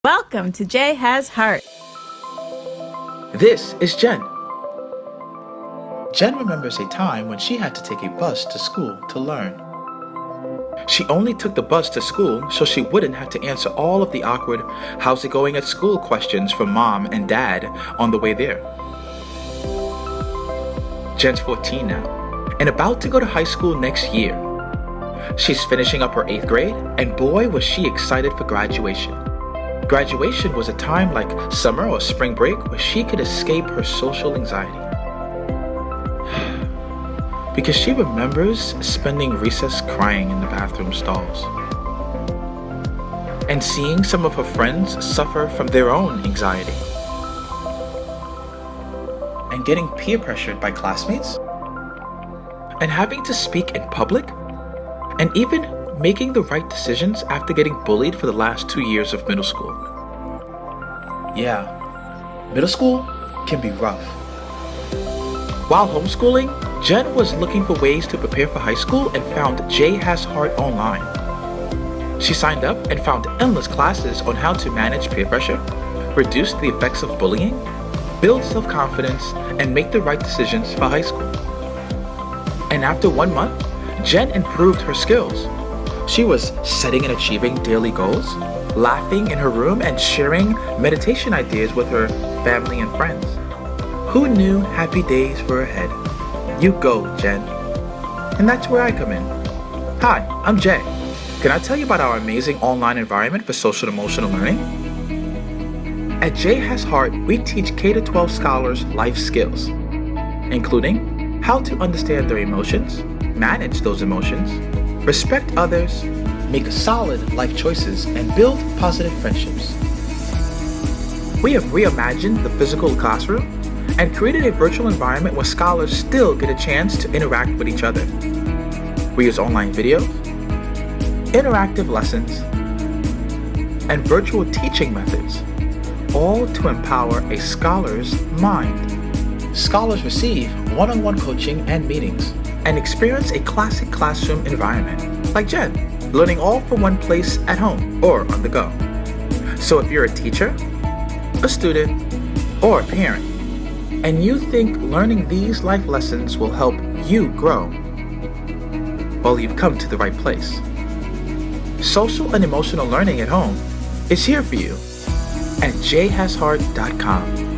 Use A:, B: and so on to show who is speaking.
A: Welcome to J.Has.Heart.
B: This is Jen. Jen remembers a time when she had to take a bus to school to learn. She only took the bus to school so she wouldn't have to answer all of the awkward "how's it going at school" questions from mom and dad on the way there. Jen's 14 now and about to go to high school next year. She's finishing up her 8th grade, and boy was she excited for graduation. Graduation was a time like summer or spring break where she could escape her social anxiety. Because she remembers spending recess crying in the bathroom stalls and seeing some of her friends suffer from their own anxiety and getting peer pressured by classmates and having to speak in public and even making the right decisions after getting bullied for the last 2 years of middle school. Yeah, middle school can be rough. While homeschooling, Jen was looking for ways to prepare for high school and found JHasHeart online. She signed up and found endless classes on how to manage peer pressure, reduce the effects of bullying, build self-confidence, and make the right decisions for high school. And after 1 month, Jen improved her skills. She was setting and achieving daily goals, laughing in her room, and sharing meditation ideas with her family and friends. Who knew happy days were ahead? You go, Jen. And that's where I come in. Hi, I'm Jay. Can I tell you about our amazing online environment for social and emotional learning? At JHasHeart, we teach K-12 scholars life skills, including how to understand their emotions, manage those emotions, respect others, make solid life choices, and build positive friendships. We have reimagined the physical classroom and created a virtual environment where scholars still get a chance to interact with each other. We use online videos, interactive lessons, and virtual teaching methods, all to empower a scholar's mind. Scholars receive one-on-one coaching and meetings and experience a classic classroom environment, like Jen, learning all from one place at home or on the go. So if you're a teacher, a student, or a parent, and you think learning these life lessons will help you grow, well, you've come to the right place. Social and emotional learning at home is here for you at JHasHeart.com.